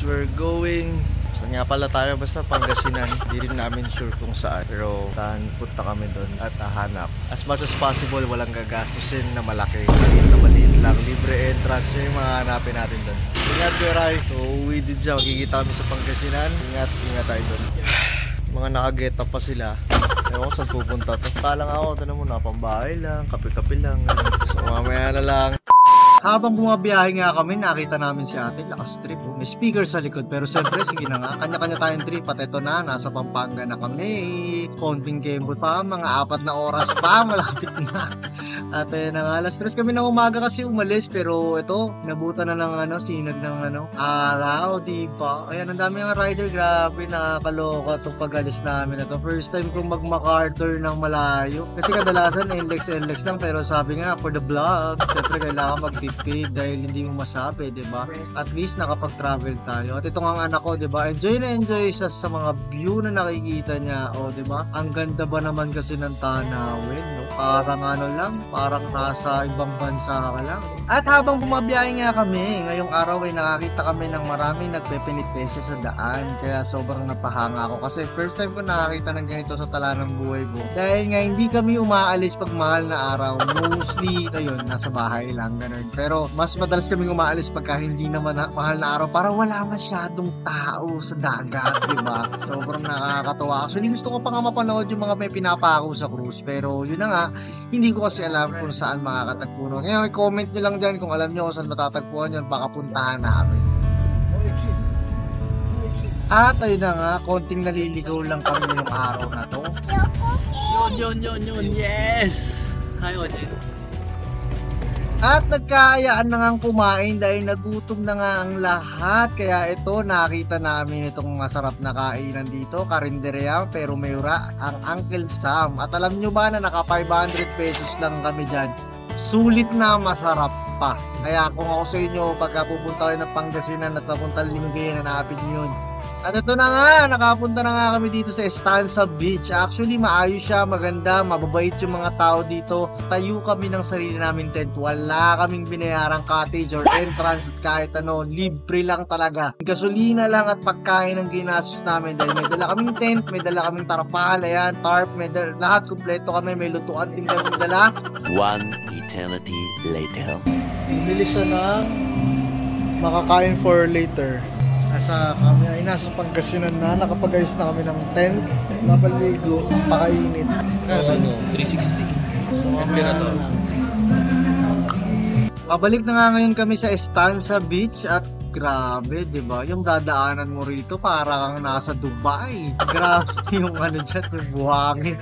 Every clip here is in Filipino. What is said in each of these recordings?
we're going. Saan nga pala tayo? Basta Pangasinan. Hindi rin namin sure kung saan. Pero saan punta kami doon at hahanap. As much as possible, walang gagastusin na malaki. Maliit lang. Libre entrance yung mga hanapin natin doon. Ingat ko, Ray. So, uwi din siya. Magkikita kami sa Pangasinan. Ingat tayo doon. Mga nakageta pa sila. Ewan ko saan pupunta to. Kalang ako, tanong mo na, pambahay lang, kape-kape lang. So, mamaya na lang. Habang bumabiyahe nga kami, nakita namin si ate, lakas trip. May speaker sa likod, pero siyempre, sige na nga, kanya-kanya tayong trip. At ito na, nasa Pampanga na kami. Konting kembot pa, mga 4 na oras pa, malapit na. At na nga, alas 3 kami ng umaga kasi umalis, pero ito, nabutan na ng sinag ng araw, diba? Ayan, ang dami ng rider, grabe, nakakaloka itong pag-alis namin. Ito, first time kong mag-MacArthur ng malayo. Kasi kadalasan, NLEX lang, pero sabi nga, for the vlog, syempre kailangan mag-tipid dahil hindi mo masabi, diba? At least nakapag-travel tayo. At ito nga ang anak ko, diba? Enjoy na enjoy siya sa mga view na nakikita niya, o diba? Ang ganda ba naman kasi ng tanawin, no? Parang parang nasa ibang bansa ka lang. At habang bumabiyahe nga kami, ngayong araw ay nakakita kami ng maraming nagpepenitensya sa daan. Kaya sobrang napahanga ako kasi first time ko nakakita ng ganito sa tala ng buhay ko. Dahil nga hindi kami umaalis pag mahal na araw. Mostly, ayun, nasa bahay lang, ganun. Pero mas madalas kaming umaalis pagka hindi naman mahal na araw para wala masyadong tao sa dagat, diba? Sobrang nakakatawa. Actually, gusto ko pa nga mapanood yung mga may pinapako sa cruise. Pero yun na nga, hindi ko kasi alam kung saan makakatagpo nun. Ngayon, comment nyo lang dyan kung alam nyo kung saan matatagpuan yun, baka puntahan namin. At ayun na nga, konting naliligaw lang kami yung araw na to. Yun, yes! Hi, Oje. At nagkaayaan na nga kumain dahil nagutom na nga ang lahat. Kaya ito, nakita namin itong masarap na kainan dito, karinderya, pero mayura, ang Uncle Sam. At alam nyo ba na naka 500 pesos lang kami dyan. Sulit na masarap pa. Kaya kung ako sa inyo, pagka pupunta kayo ng Pangasinan at papunta Lingayen, hanapin nyo yun. At ito na nga, nakapunta na nga kami dito sa Estancia Beach. Actually, maayos siya, maganda, mababait yung mga tao dito. Tayo kami ng sarili naming tent. Wala kaming binayarang cottage or entrance at kahit libre lang talaga. Gasolina lang at pagkain ang ginastos namin dahil may dala kaming tent, may dala kaming tarpal, ayan, tarp, lahat kompleto kami, may lutuan din kami dala. One eternity later. Bumili siya ng makakain for later. Nasa Pangasinan na, nakapag-ayos na kami ng tent, napaligo, pakainit. 360. Pabalik na nga ngayon kami sa Estancia Beach at grabe, di ba? Yung dadaanan mo rito para kang nasa Dubai. Grabe yung dyan, may buhangin.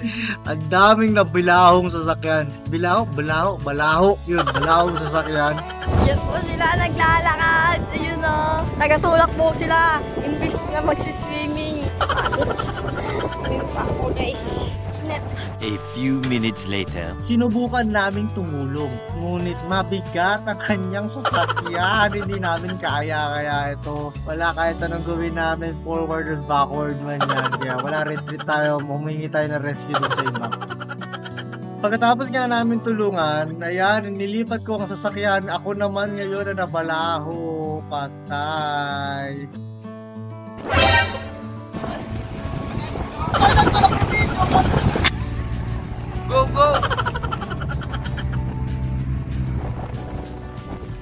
Ang daming nabilahong sasakyan. Balaho. Yun, balahong sasakyan. Yun po sila naglalakad. Ayun o. Tagatulak po sila. Imbis na magsiswimming. Ayun pa po guys. A few minutes later. Sinubukan naming tumulong, ngunit mabigat ang kanyang sasakyan. Hindi namin kaya ito. Wala kahit anong gawin namin, forward and backward man yan. Kaya wala, retreat tayo, humingi tayo ng rescue dun sa iba. Pagkatapos nga namin tulungan, ayan, nilipat ko ang sasakyan. Ako naman ngayon na nabalaho, patay. Go!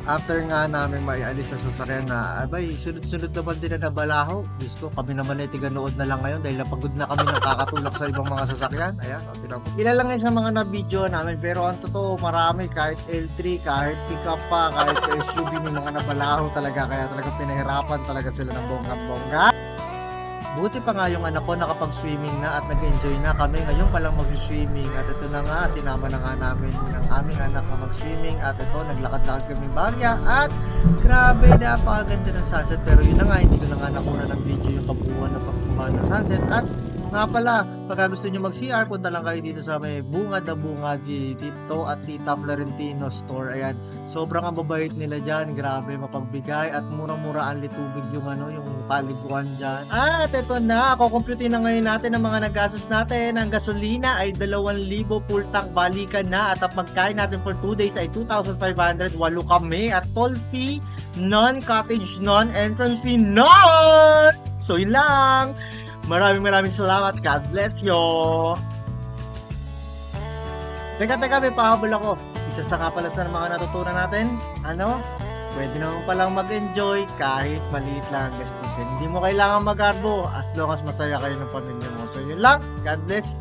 After nga namin maialis sa sasakyan na, abay, sunod-sunod naman din na nabalaho. Gusto, kami naman ay tiga-nood na lang ngayon dahil napagod na kami nakakatulak sa ibang mga sasakyan. Ayan, ilan lang sa mga na-video namin, pero ang totoo, marami, kahit L3, kahit pick-up pa, kahit SUV, may mga nabalaho talaga. Kaya talaga pinahirapan talaga sila ng bongga-bongga. Buti pa nga yung anak ko nakapag-swimming na at nag-enjoy na kami. Ngayon palang mag-swimming at ito na nga, sinama na nga namin ng aming anak na mag-swimming at ito, naglakad-lakad kami barya at grabe, napakaganda ng sunset. Pero yun na nga, hindi ko na nga nakuna ng video yung kabuuan ng pagkuha ng sunset. At nga pala, pagka gusto nyo mag-CR, punta lang kayo dito sa may Bungad na Bungad dito at Tita Florentino store. Ayan, sobrang ang babait nila dyan. Grabe, mapagbigay at murang-mura ang litubig yung yung paliguan dyan. At ito na, kukumputin na ngayon natin ang mga nagastos natin. Ang gasolina ay 2,000 full tank, balikan na. At ang pagkain natin for 2 days ay 2,500. 8 kami. At toll fee non-cottage, non-entrance fee, none! So yun lang. Maraming salamat. God bless you. Teka, may pahabol ako. Isa sa nga pala sa mga natutunan natin, pwede naman palang mag-enjoy kahit maliit lang ang gastusin. Hindi mo kailangan mag-arbo as long as masaya kayo ng pamilya mo. So yun lang. God bless.